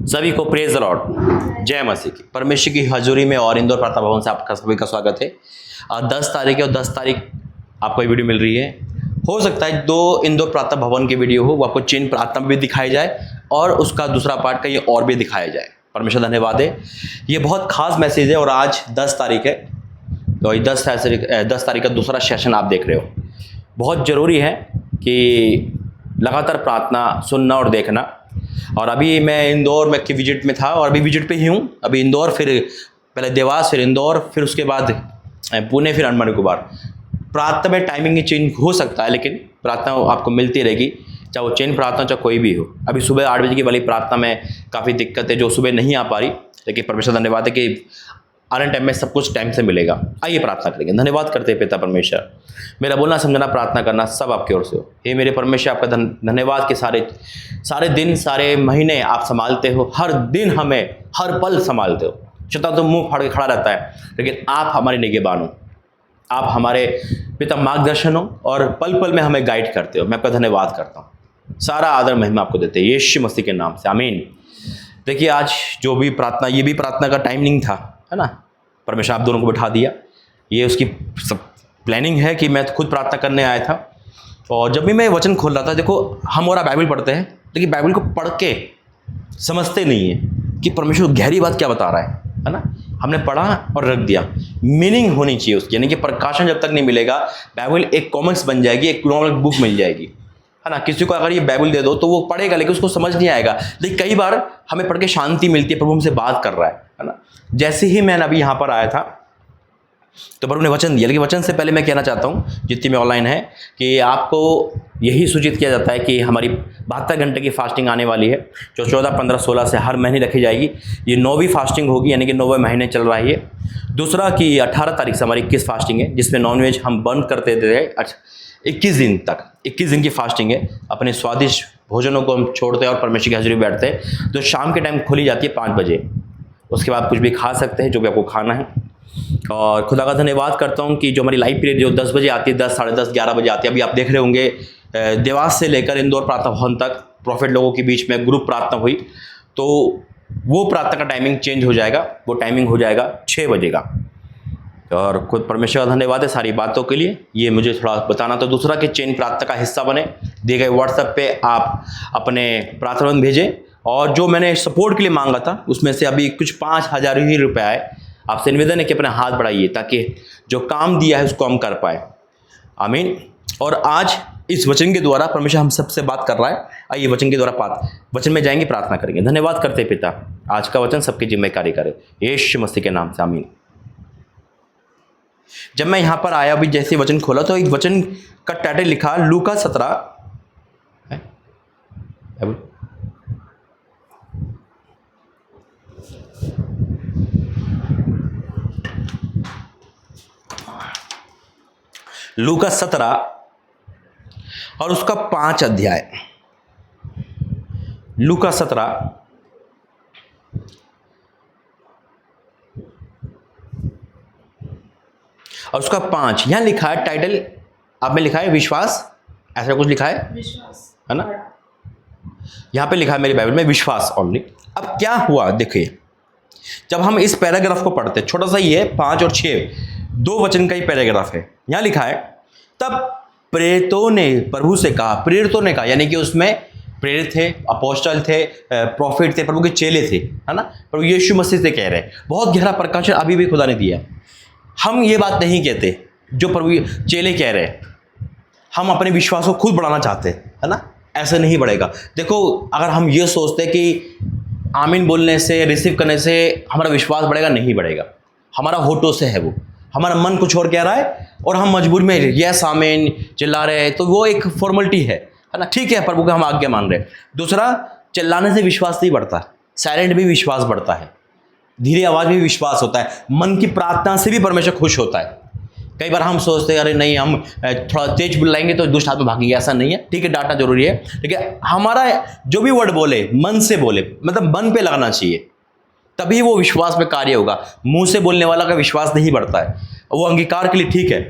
सभी को praise the Lord, जय मसीह की। परमेश्वर की हजूरी में और इंदौर प्रार्थना भवन से आपका सभी का स्वागत है। 10 तारीख है और 10 तारीख आपको ये वीडियो मिल रही है। हो सकता है 2 इंदौर प्रार्थना भवन की वीडियो हो, वो आपको चेन प्रार्थना भी दिखाई जाए और उसका दूसरा पार्ट कहीं और भी दिखाया जाए। परमेश्वर धन्यवाद है। ये बहुत खास मैसेज है और आज 10 तारीख है, तो 10 तारीख का दूसरा सेशन आप देख रहे हो। बहुत ज़रूरी है कि लगातार प्रार्थना सुनना और देखना। और अभी मैं इंदौर में की विजिट में था और अभी विजिट पे ही हूँ। अभी इंदौर, फिर पहले देवास, फिर इंदौर, फिर उसके बाद पुणे, फिर अंडमान निकोबार। प्रार्थना में टाइमिंग चेंज हो सकता है, लेकिन प्रार्थना आपको मिलती रहेगी, चाहे वो चेन प्रार्थना चाहे कोई भी हो। अभी सुबह 8 बजे की वाली प्रार्थना में काफ़ी दिक्कत है, जो सुबह नहीं आ पा रही, लेकिन परमेश्वर धन्यवाद है कि आने टाइम में सब कुछ टाइम से मिलेगा। आइए प्रार्थना करेंगे। धन्यवाद करते हैं पिता परमेश्वर, मेरा बोलना समझना प्रार्थना करना सब आपकी ओर से हो। हे मेरे परमेश्वर, आपका धन्यवाद कि सारे दिन सारे महीने आप संभालते हो। हर दिन हमें हर पल संभालते हो। शैतान तो मुंह फाड़ के खड़ा रहता है, लेकिन आप हमारे निगहबान हो, आप हमारे पिता मार्गदर्शन हो और पल पल में हमें गाइड करते हो। मैं आपका धन्यवाद करता हूँ। सारा आदर महिमा आपको देते हैं यीशु मसीह के नाम से, आमीन। देखिए, आज जो भी प्रार्थना, ये भी प्रार्थना का टाइमिंग था, है ना। परमेश्वर आप दोनों को बैठा दिया। ये उसकी सब प्लानिंग है कि मैं खुद प्रार्थना करने आया था। और जब भी मैं वचन खोल रहा था, देखो हम और बाइबल पढ़ते हैं, लेकिन बाइबल को पढ़ के समझते नहीं है कि परमेश्वर गहरी बात क्या बता रहा है ना। हमने पढ़ा और रख दिया। मीनिंग होनी चाहिए उसकी, यानी कि प्रकाशन जब तक नहीं मिलेगा, बाइबल एक कॉमिक्स बन जाएगी, एक नॉर्मल बुक मिल जाएगी, है ना। किसी को अगर ये बाइबल दे दो तो वो पढ़ेगा, लेकिन उसको समझ नहीं आएगा। लेकिन कई बार हमें पढ़ के शांति मिलती है, प्रभु हमसे बात कर रहा है ना। जैसे ही मैं अभी यहाँ पर आया था तो प्रभु ने वचन दिया, लेकिन वचन से पहले मैं कहना चाहता हूँ जितनी में ऑनलाइन है कि आपको यही सूचित किया जाता है कि हमारी 72 घंटे की फास्टिंग आने वाली है, जो 14, 15, 16 से हर महीने रखी जाएगी। ये 9वीं फास्टिंग होगी, यानी कि 9वें महीने चल रहा है ये। दूसरा कि 18 तारीख से हमारी 21 फास्टिंग है, जिसमें नॉनवेज हम बंद करते थे। 21 दिन तक, 21 दिन की फास्टिंग है। अपने स्वादिष्ट भोजनों को हम छोड़ते हैं और परमेश्वर की हाजिरी में बैठते हैं। तो शाम के टाइम खोली जाती है 5 बजे। उसके बाद कुछ भी खा सकते हैं जो भी आपको खाना है। और खुदा का धन्यवाद करता हूँ कि जो हमारी लाइव पीरियड जो 10 बजे आती है, 10, साढ़े 10, 11 बजे आती है। अभी आप देख रहे होंगे देवास से लेकर इंदौर प्रार्थना भवन तक प्रॉफिट लोगों के बीच में ग्रुप प्रार्थना हुई, तो वो प्रार्थना का टाइमिंग चेंज हो जाएगा। वो टाइमिंग हो जाएगा 6 बजे का। और खुद परमेश्वर का धन्यवाद है सारी बातों के लिए। ये मुझे थोड़ा बताना। तो दूसरा कि चेन प्रार्थना का हिस्सा बने, दिए गए व्हाट्सएप पे आप अपने प्रार्थना भेजें। और जो मैंने सपोर्ट के लिए मांगा था, उसमें से अभी कुछ 5,000 ही रुपये आए। आपसे निवेदन है कि अपने हाथ बढ़ाइए, ताकि जो काम दिया है उसको हम कर पाए, आमीन। और आज इस वचन के द्वारा परमेश्वर हम सबसे बात कर रहा है। आइए वचन के द्वारा वचन में जाएंगे, प्रार्थना करेंगे। धन्यवाद करते पिता, आज का वचन सबकी जिम्मेदारी करे यीशु मसीह के नाम से, आमीन। जब मैं यहाँ पर आया, अभी जैसे वचन खोला तो एक वचन का टाइटल लिखा लूका 17 है। लूका 17 और उसका 5 अध्याय। लूका 17 और उसका 5। यहां लिखा है, टाइटल आप में लिखा है विश्वास, ऐसा कुछ लिखा है, विश्वास, है ना। यहां पे लिखा है मेरी बाइबल में विश्वास ओनली। अब क्या हुआ देखिए, जब हम इस पैराग्राफ को पढ़ते हैं, छोटा सा ही है, 5 और 6 2 वचन का ही पैराग्राफ है। यहां लिखा है, तब प्रेरितों ने प्रभु से कहा। प्रेरितों ने कहा यानी कि उसमें प्रेरित थे, अपोस्टल थे, प्रॉफिट थे, प्रभु के चेले थे, है ना। प्रभु यीशु मसीह से कह रहे हैं। बहुत गहरा प्रकाशन अभी भी खुदा ने दिया। हम ये बात नहीं कहते जो प्रभु चेले कह रहे हैं। हम अपने विश्वास को खुद बढ़ाना चाहते हैं, है ना। ऐसे नहीं बढ़ेगा। देखो, अगर हम ये सोचते कि आमीन बोलने से, रिसीव करने से हमारा विश्वास बढ़ेगा, नहीं बढ़ेगा। हमारा होठों से है वो, हमारा मन कुछ और कह रहा है और हम मजबूर में यस आमीन चिल्ला रहे हैं, तो वो एक फॉर्मेलिटी है ना। ठीक है, प्रभु का हम आज्ञा मान रहे हैं। दूसरा, चिल्लाने से विश्वास नहीं बढ़ता, साइलेंट भी विश्वास बढ़ता है, धीरे आवाज में भी विश्वास होता है, मन की प्रार्थना से भी परमेश्वर खुश होता है। कई बार हम सोचते हैं अरे नहीं, हम थोड़ा तेज बुलाएंगे तो दुष्ट आत्मा भागेंगे, ऐसा नहीं है। ठीक है, डांटना जरूरी है, लेकिन हमारा जो भी वर्ड बोले मन से बोले, मतलब मन पे लगना चाहिए, तभी वो विश्वास में कार्य होगा। मुंह से बोलने वाला का विश्वास नहीं बढ़ता है, वो अंगीकार के लिए ठीक है।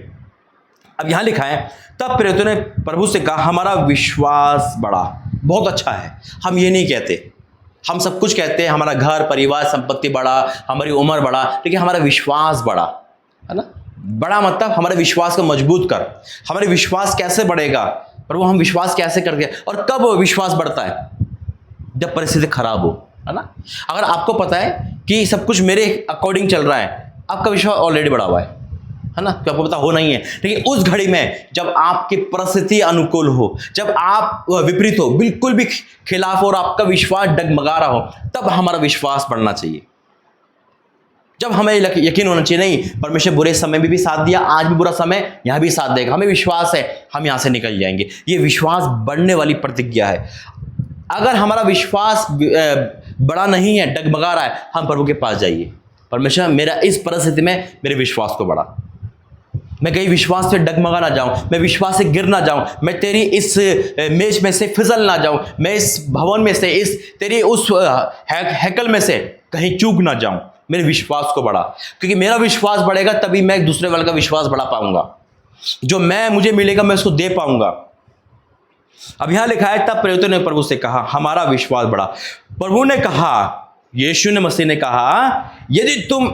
अब यहां लिखा है, तब प्रेरितों ने प्रभु से कहा हमारा विश्वास बढ़ा। बहुत अच्छा है, हम ये नहीं कहते हम सब कुछ कहते हैं, हमारा घर परिवार संपत्ति बड़ा, हमारी उम्र बड़ा, लेकिन हमारा विश्वास बड़ा, है ना। बड़ा मतलब हमारे विश्वास को मजबूत कर। हमारे विश्वास कैसे बढ़ेगा प्रभु, हम विश्वास कैसे करते हैं और कब विश्वास बढ़ता है? जब परिस्थिति खराब हो, है ना। अगर आपको पता है कि सब कुछ मेरे अकॉर्डिंग चल रहा है, आपका विश्वास ऑलरेडी बढ़ा हुआ है ना, तो आपको पता हो नहीं है। लेकिन उस घड़ी में जब आपकी परिस्थिति अनुकूल हो, जब आप विपरीत हो, बिल्कुल भी खिलाफ हो और आपका विश्वास डगमगा रहा हो, तब हमारा विश्वास बढ़ना चाहिए। जब हमें यकीन होना चाहिए नहीं, परमेश्वर बुरे समय में भी साथ दिया, आज भी बुरा समय यहां भी साथ देगा, हमें विश्वास है हम यहां से निकल जाएंगे। ये विश्वास बढ़ने वाली प्रतिज्ञा है। अगर हमारा विश्वास बड़ा नहीं है, डगमगा रहा है, हम प्रभु के पास जाइए, परमेश्वर मेरा इस परिस्थिति में मेरे विश्वास को बढ़ा, मैं कहीं विश्वास से डगमगा ना जाऊं, मैं विश्वास से गिर ना जाऊं, मैं तेरी इस मेज में से फिसल ना जाऊं, मैं इस भवन में से, इस तेरी उस हैकल में से कहीं चूक ना जाऊं, मेरे विश्वास को बढ़ा। क्योंकि मेरा विश्वास बढ़ेगा तभी मैं दूसरे वाले का विश्वास बढ़ा पाऊंगा, जो मुझे मिलेगा मैं उसको दे पाऊंगा। अब यहां लिखा है, तब प्रेरितों ने प्रभु से कहा हमारा विश्वास बढ़ा। प्रभु ने कहा, यीशु ने मसीह ने कहा, यदि तुम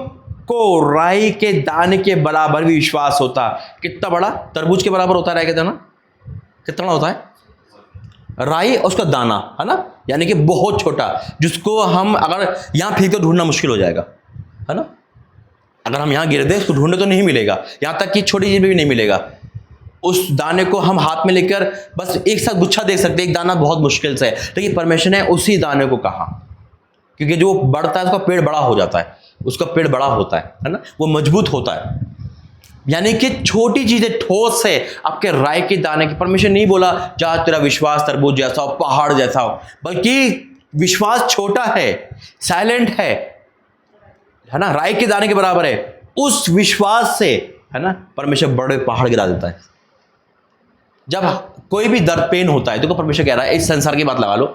को राई के दाने के बराबर भी विश्वास होता। कितना बड़ा? तरबूज के बराबर होता है राई के दाना। कितना बड़ा होता है? राई और उसका दाना, है ना, यानी कि बहुत छोटा, जिसको हम अगर यहां फेंक तो ढूंढना मुश्किल हो जाएगा, है ना। अगर हम यहां गिर दे तो ढूंढने तो नहीं मिलेगा, यहां तक कि छोटी चीज भी नहीं मिलेगा। उस दाने को हम हाथ में लेकर बस एक साथ गुच्छा देख सकते, एक दाना बहुत मुश्किल से है। लेकिन परमेश्वर ने उसी दाने को कहा, क्योंकि जो बढ़ता है उसका पेड़ बड़ा हो जाता है, उसका पेड़ बड़ा होता है ना, वो मजबूत होता है। यानी कि छोटी चीजें ठोस है आपके राय के दाने की। परमेश्वर नहीं बोला जा तेरा विश्वास तरबूज जैसा हो, पहाड़ जैसा हो, बल्कि विश्वास छोटा है, साइलेंट है ना, राय के दाने के बराबर है। उस विश्वास से, है ना, परमेश्वर बड़े पहाड़ गिरा देता है। जब कोई भी दर्द पेन होता है, तो परमेश्वर कह रहा है, इस संसार की बात लगा लो,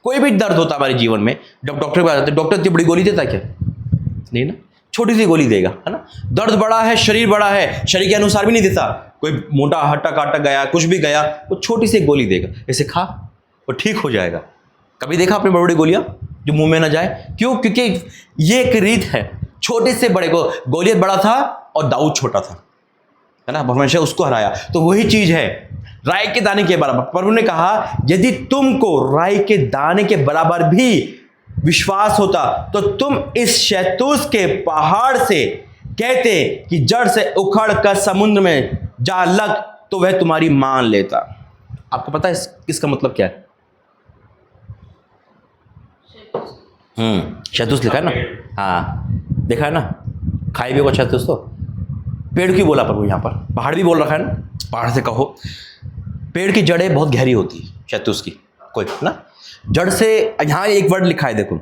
कोई भी दर्द होता है हमारे जीवन में, जब डॉक्टर के पास जाते हैं, डॉक्टर इतनी बड़ी गोली देता है क्या? नहीं ना, छोटी सी गोली देगा, है ना। दर्द बड़ा है, शरीर बड़ा है, शरीर के अनुसार भी नहीं देता। कोई मोटा हट्टा काटा गया, कुछ भी गया, वो छोटी सी गोली देगा, ऐसे खा, वो ठीक हो जाएगा। कभी देखा आपने बड़ी बड़ी गोलियां जो मुंह में ना जाए? क्यों? क्योंकि ये एक रीत है, छोटे से बड़े को। गोलियत बड़ा था और दाऊद छोटा था, है ना, परमेश्वर उसको हराया। तो वही चीज है राई के दाने के बराबर। प्रभु ने कहा यदि तुमको राई के दाने के बराबर भी विश्वास होता तो तुम इस शैतूस के पहाड़ से कहते कि जड़ से उखड़ कर समुद्र में जा लग, तो वह तुम्हारी मान लेता। आपको पता है इसका मतलब क्या है? शैतूस लिखा है ना, हाँ देखा है ना, खाए भी को शैतूस। तो पेड़ की बोला प्रभु, यहां पर पहाड़ भी बोल रखा है ना, पहाड़ से कहो। पेड़ की जड़ें बहुत गहरी होती है शैतूस की, कोई ना जड़ से। यहां एक वर्ड लिखा है देखो,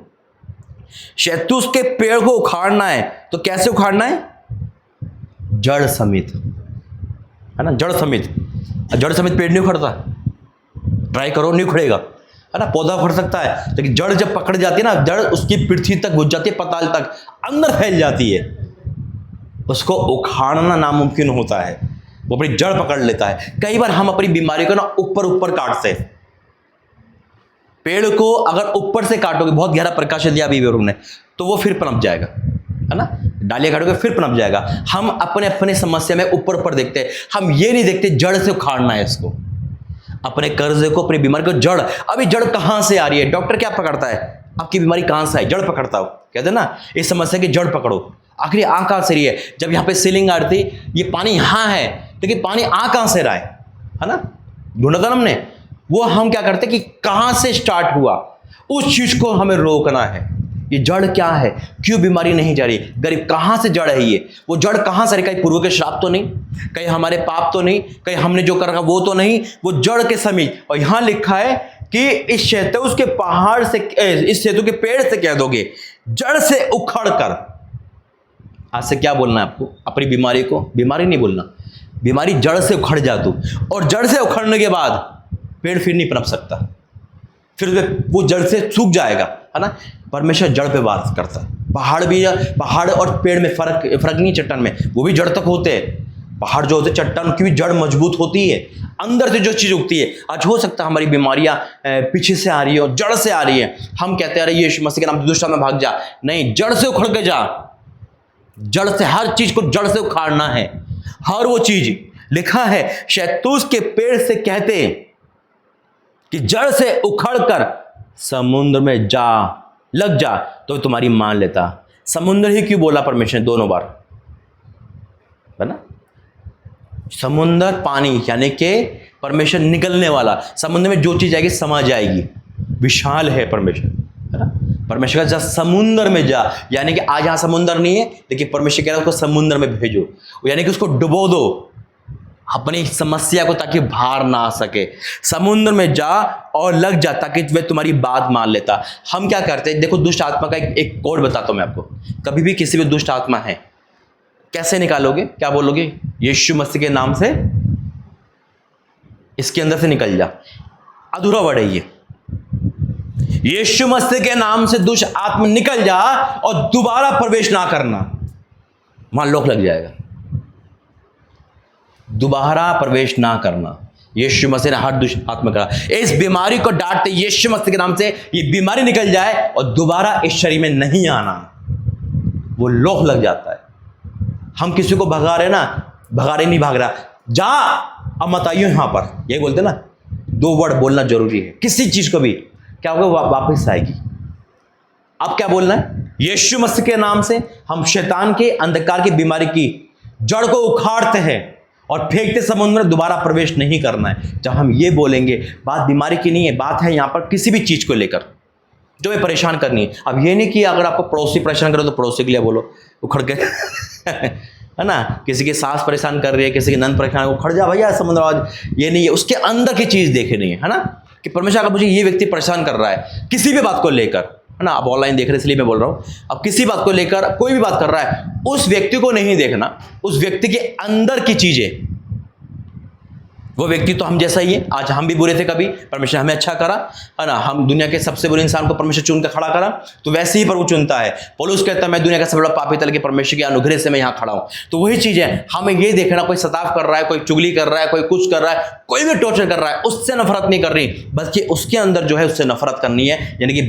शैतूस के पेड़ को उखाड़ना है तो कैसे उखाड़ना है? जड़ समेत, है ना, जड़ समेत। जड़ समेत पेड़ नहीं उखड़ता, ट्राई करो, नहीं उखड़ेगा, है ना। पौधा उखड़ सकता है, लेकिन जड़ जब पकड़ जाती है ना, जड़ उसकी पृथ्वी तक घुस जाती है, पाताल तक अंदर फैल जाती है, उसको उखाड़ना नामुमकिन होता है, वो अपनी जड़ पकड़ लेता है। कई बार हम अपनी बीमारी को ना ऊपर ऊपर काटते हैं। पेड़ को अगर ऊपर से काटोगे, बहुत गहरा प्रकाश दिया अभी ने, तो वो फिर पनप जाएगा, है ना। डालियां काटोगे फिर पनप जाएगा। हम अपने अपने समस्या में ऊपर ऊपर देखते हैं, हम ये नहीं देखते जड़ से उखाड़ना है इसको, अपने कर्जे को, अपनी बीमारी को। जड़, अभी जड़ कहां से आ रही है? डॉक्टर क्या पकड़ता है? आपकी बीमारी कहां से आई? जड़ पकड़ता हो, कहते हैं ना, इस समस्या की जड़ पकड़ो। आखिर आ कहां से रही है? जब यहाँ पे सीलिंग आ रही थी, ये पानी यहां है, लेकिन पानी आ कहां से रहा है ना, ढूंढा था हमने। वो हम क्या करते कि कहां से स्टार्ट हुआ, उस चीज को हमें रोकना है। ये जड़ क्या है? क्यों बीमारी नहीं जा रही? गरीब कहां से जड़ है ये? वो जड़ कहां से? कहीं पूर्व के श्राप तो नहीं, कहीं हमारे पाप तो नहीं, कहीं हमने जो कर रखा वो तो नहीं, वो जड़ के समीप। और यहां लिखा है कि इस शैतूस के पहाड़ से, इस शैतूस के पेड़ से कह दोगे जड़ से उखड़ कर। आज से क्या बोलना है आपको? अपनी बीमारी को बीमारी नहीं बोलना, बीमारी जड़ से उखड़ जा तू। और जड़ से उखड़ने के बाद पेड़ फिर नहीं पनप सकता, फिर वो जड़ से सूख जाएगा, है ना। परमेश्वर जड़ पे बात करता है। पहाड़ भी, पहाड़ और पेड़ में फर्क नहीं, चट्टान में वो भी जड़ तक होते हैं। पहाड़ जो होते हैं, चट्टान की भी जड़ मजबूत होती है, अंदर से जो चीज उगती है। आज हो सकता है हमारी बीमारियां पीछे से आ रही है और जड़ से आ रही है, हम कहते हैं अरे यीशु मसीह के नाम से दुष्ट आत्मा भाग जा। नहीं, जड़ से उखड़ के जा, जड़ से, हर चीज को जड़ से उखाड़ना है। हर वो चीज, लिखा है शहतूत के पेड़ से कहते कि जड़ से उखड़ कर समुद्र में जा, लग जा तो तुम्हारी मान लेता। समुद्र ही क्यों बोला परमेश्वर ने 2 बार, है ना? समुद्र पानी, यानी कि परमेश्वर निकलने वाला, समुद्र में जो चीज आएगी समा जाएगी, विशाल है परमेश्वर, है ना? परमेश्वर का जा समुद्र में जा, यानी कि आज यहां समुद्र नहीं है, लेकिन परमेश्वर कह रहा है उसको समुद्र में भेजो, यानी कि उसको डुबो दो अपनी समस्या को, ताकि बाहर ना आ सके। समुद्र में जा और लग जा ताकि वे तुम्हारी बात मान लेता। हम क्या करते हैं, देखो दुष्ट आत्मा का एक कोड बताता हूं मैं आपको। कभी भी किसी भी दुष्ट आत्मा है, कैसे निकालोगे? क्या बोलोगे? यीशु मसीह के नाम से इसके अंदर से निकल जा। अधूरा वर्ड है ये, यीशु मसीह के नाम से दुष्ट आत्मा निकल जा और दोबारा प्रवेश ना करना, वहां लोक लग जाएगा। दोबारा प्रवेश ना करना। यीशु मसीह ने हर दुष्ट आत्मा करा, इस बीमारी को डांटते यीशु मसीह के नाम से ये बीमारी निकल जाए और दोबारा इस शरीर में नहीं आना, वो लोक लग जाता है। हम किसी को भगा रहे ना, भगा रहे नहीं, भाग रहा, जा अब मत आइयो यहां पर, यही बोलते ना, 2 वर्ड बोलना जरूरी है किसी चीज को भी। क्या होगा? वापस आएगी। अब क्या बोलना है? यीशु मसीह के नाम से हम शैतान के, अंधकार की बीमारी की जड़ को उखाड़ते हैं और फेंकते समुद्र में, दोबारा प्रवेश नहीं करना है। जब हम ये बोलेंगे, बात बीमारी की नहीं है, बात है यहां पर किसी भी चीज को लेकर जो है परेशान करनी है। अब ये नहीं कि अगर आपको पड़ोसी परेशान करे तो पड़ोसी के लिए बोलो उखड़ के है ना? किसी की सास परेशान कर रही है, किसी की नंद परेशान, उखड़ जा भैया समुद्र आज, ये नहीं है। उसके अंदर की चीज देखनी है ना, कि परमेश्वर अगर मुझे ये व्यक्ति परेशान कर रहा है किसी भी बात को लेकर, है ना? आप ऑनलाइन देख रहे इसलिए मैं बोल रहा हूं, अब किसी बात को लेकर कोई भी बात कर रहा है, उस व्यक्ति को नहीं देखना, उस व्यक्ति के अंदर की चीजें। वो व्यक्ति तो हम जैसा ही है, आज हम भी बुरे थे, कभी परमेश्वर हमें अच्छा करा, है ना? हम दुनिया के सबसे बुरे इंसान को परमेश्वर चुन कर खड़ा करा, तो वैसे ही प्रभु चुनता है। पौलुस कहता है मैं दुनिया का सबसे बड़ा पापी था, लेकिन परमेश्वर के अनुग्रह से मैं यहाँ खड़ा हूं। तो वही चीज है, हमें ये देखना, कोई सताव कर रहा है, कोई चुगली कर रहा है, कोई कुछ कर रहा है, कोई भी टॉर्चर कर रहा है, उससे नफरत नहीं करनी, बल्कि उसके अंदर जो है उससे नफरत करनी है। यानी कि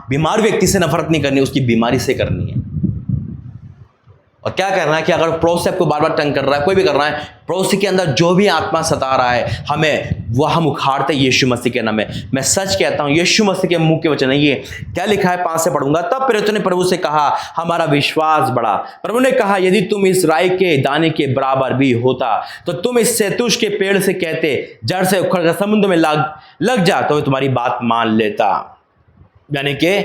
बीमार व्यक्ति से नफरत नहीं करनी, उसकी बीमारी से करनी है। और क्या करना है कि अगर पड़ोसी आपको बार बार तंग कर रहा है, कोई भी कर रहा है, पड़ोसी के अंदर जो भी आत्मा सता रहा है, हमें वो हम उखाड़ते यीशु मसीह के नाम में। मैं सच कहता हूं, यीशु मसीह के मुंह के वचन है ये। क्या लिखा है? 5 से पढ़ूंगा। तब प्रेरितों ने प्रभु से कहा, हमारा विश्वास बढ़ा। प्रभु ने कहा, यदि तुम इस राई के दाने के बराबर भी होता तो तुम इस शहतूत के पेड़ से कहते जड़ से उखड़ कर समुद्र में लग जा, तो तुम्हारी बात मान लेता। यानी कि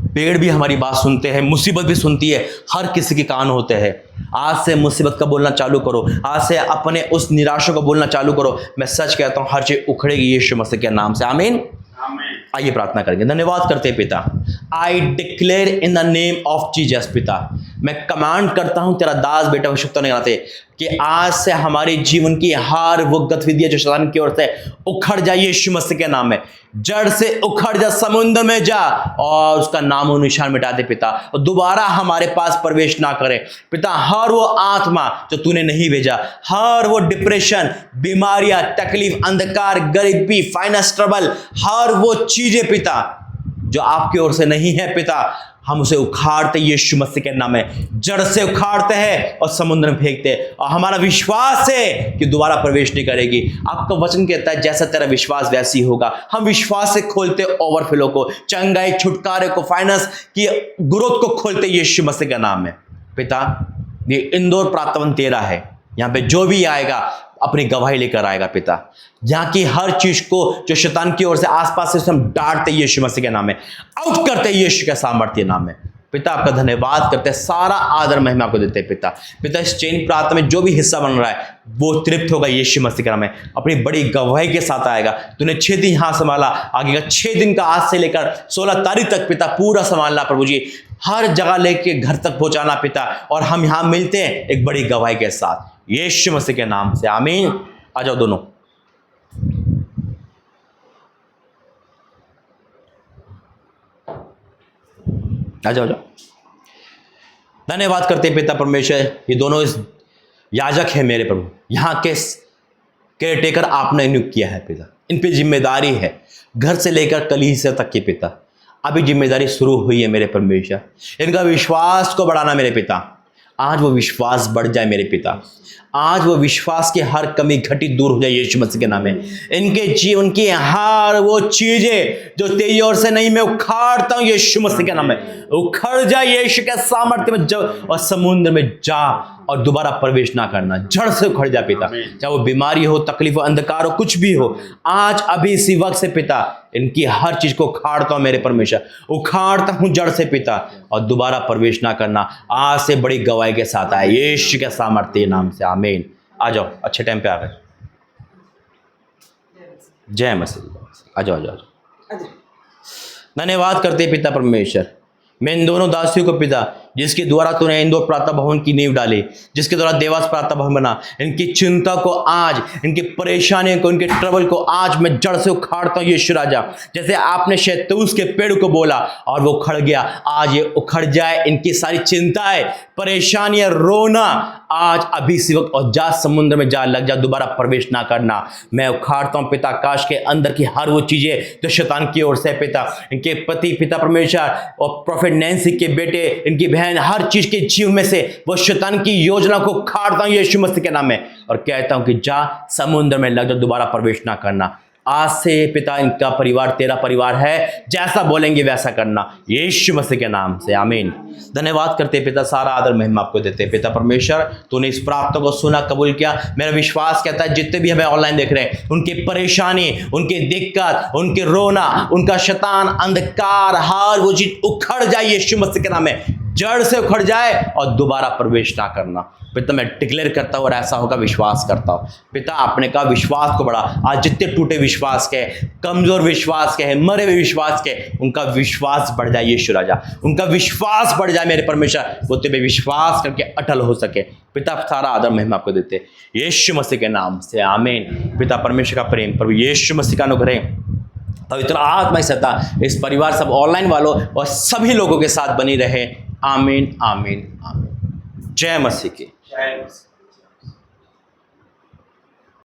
पेड़ भी हमारी बात सुनते हैं, मुसीबत भी सुनती है, हर किसी के कान होते हैं। आज से मुसीबत का बोलना चालू करो, आज से अपने उस निराशा को बोलना चालू करो। मैं सच कहता हूं, हर चीज उखड़ेगी यीशु मसीह के नाम से। आमीन। आइए प्रार्थना करेंगे। धन्यवाद करते हैं पिता, I declare in the name of Jesus. पिता, मैं कमांड करता हूं तेरा दास बेटा को शुक्र नहीं आते कि आज से हमारे जीवन की हर वो गतिविधियां जो शैतान की ओर से उखड़ जाए यीशु मसीह के नाम में, जड़ से उखड़ जा, समुद्र में जा और उसका नामो निशान मिटा दे पिता, और दोबारा हमारे पास प्रवेश ना करे पिता। हर वो आत्मा जो तूने नहीं भेजा, हर वो डिप्रेशन, बीमारियां, तकलीफ, अंधकार, गरीबी, फाइनेंस ट्रबल, हर वो चीजें पिता जो आपकी ओर से नहीं है पिता, हम उसे उखाड़ते यीशु मसीह के नाम में, जड़ से उखाड़ते हैं और समुद्र में फेंकते हैं। और हमारा विश्वास है कि दोबारा प्रवेश नहीं करेगी। आपका वचन कहता है जैसा तेरा विश्वास वैसी होगा। हम विश्वास से खोलते ओवरफ्लो को, चंगाई, छुटकारे को, फाइनेंस की ग्रोथ को खोलते यीशु मसीह के नाम में पिता। ये इंदौर प्रार्थना तेरा है, यहाँ पे जो भी आएगा अपनी गवाही लेकर आएगा पिता। जहां की हर चीज को जो शैतान की ओर से आसपास से हम डांटते यीशु मसीह के नाम में, आउट करते यीशु के सामर्थ्य नाम में पिता। आपका धन्यवाद करते हैं, सारा आदर महिमा आपको देते हैं पिता। पिता, इस चेन प्रार्थना में जो भी हिस्सा बन रहा है वो तृप्त होगा यीशु मसीह के नाम में, अपनी बड़ी गवाही के साथ आएगा। तूने 6 दिन यहाँ संभाला, आगे का 6 दिन का आज से लेकर 16 तारीख तक पिता पूरा संभालना प्रभु जी, हर जगह लेके घर तक पहुंचाना पिता। और हम यहाँ मिलते हैं एक बड़ी गवाही के साथ यीशु मसीह के नाम से, आमीन। आ जाओ दोनों। आ जाओ। धन्यवाद करते हैं पिता परमेश्वर, ये दोनों इस याजक है मेरे प्रभु, यहाँ के केयरटेकर आपने नियुक्त किया है पिता, इन पे जिम्मेदारी है, घर से लेकर कलीसिया तक के पिता। अभी जिम्मेदारी शुरू हुई है मेरे परमेश्वर, इनका विश्वास को बढ़ाना मेरे पिता। आज वो विश्वास बढ़ जाए मेरे पिता, आज वो विश्वास की हर कमी घटी दूर हो जाए यीशु मसीह के नाम में। इनके जीवन की हर वो चीजें जो तेरी ओर से नहीं, मैं उखाड़ता हूं यीशु मसीह के नाम में। उखड़ जाए यीशु के सामर्थ्य में और समुद्र में जा और दोबारा प्रवेश ना करना, जड़ से उखड़ जा पिता। चाहे वो बीमारी हो, तकलीफ हो, अंधकार हो, कुछ भी हो, आज अभी इसी वक्त से पिता इनकी हर चीज को उखाड़ता हूं मेरे परमेश्वर, उखाड़ता हूं जड़ से पिता, और दोबारा प्रवेश ना करना। आज से बड़ी गवाही के साथ आए यीशु के सामर्थ्य नाम से, आमीन। आ जाओ, अच्छे टाइम पे आ गए। जय मसीह। आ जाओ, आ जाओ। धन्यवाद करते पिता परमेश्वर, मैं इन दोनों दासियों को पिता, जिसके द्वारा तूने इंदौर प्रातः भवन की नींव डाली, जिसके द्वारा देवास प्रातः भवन बना, इनकी चिंता को आज, इनकी परेशानियों को, इनके ट्रबल को आज मैं जड़ से उखाड़ता हूँ यीशु राजा। जैसे आपने शैतूस के पेड़ को बोला और वो उखड़ गया, आज ये उखड़ जाए। इनकी सारी चिंताएं, परेशानियां, रोना आज अभी इसी वक्त, और जा समुद्र में जा, लग जा, दोबारा प्रवेश ना करना। मैं उखाड़ता हूँ पिता काश के अंदर की हर वो चीजें जो शैतान की ओर से पिता, इनके पति पिता परमेश्वर और प्रोफेट नैंसी के बेटे, इनकी बहन, हर चीज के जीव में से वो शैतान की योजना को उखाड़ता हूं यीशु मसीह के नाम में, और कहता हूं कि जा समुद्र में लग जा, दोबारा प्रवेश ना करना। आज से पिता इनका परिवार तेरा परिवार है, जैसा बोलेंगे वैसा करना यीशु मसीह के नाम से, आमीन। धन्यवाद करते पिता, सारा आदर महिमा आपको देते पिता परमेश्वर। तूने इस प्रार्थना को सुना, कबूल किया। मेरा विश्वास कहता है जितने भी हमें ऑनलाइन देख रहे हैं, उनकी परेशानी, उनकी दिक्कत, उनके रोना, उनका शैतान, अंधकार, हर वो चीज उखड़ जाए यीशु मसीह के नाम में, जड़ से उखड़ जाए और दोबारा प्रवेश ना करना पिता। मैं डिक्लेयर करता हूँ और ऐसा होगा, विश्वास करता हूँ पिता। आपने कहा विश्वास को बढ़ा। आज जितने टूटे विश्वास के, कमजोर विश्वास के, मरे हुए विश्वास के, उनका विश्वास बढ़ जाए यीशु राजा, उनका विश्वास बढ़ जाए मेरे परमेश्वर, वो तेरे विश्वास करके अटल हो सके पिता। सारा आदर महिमा आपको देते यीशु मसीह के नाम से, आमीन। पिता परमेश्वर का प्रेम, प्रभु यीशु मसीह का अनुग्रह, पवित्र आत्मा की सत्ता इस परिवार, सब ऑनलाइन वालों और सभी लोगों के साथ बनी रहे, आमीन, आमीन, आमीन। जय मसीह की।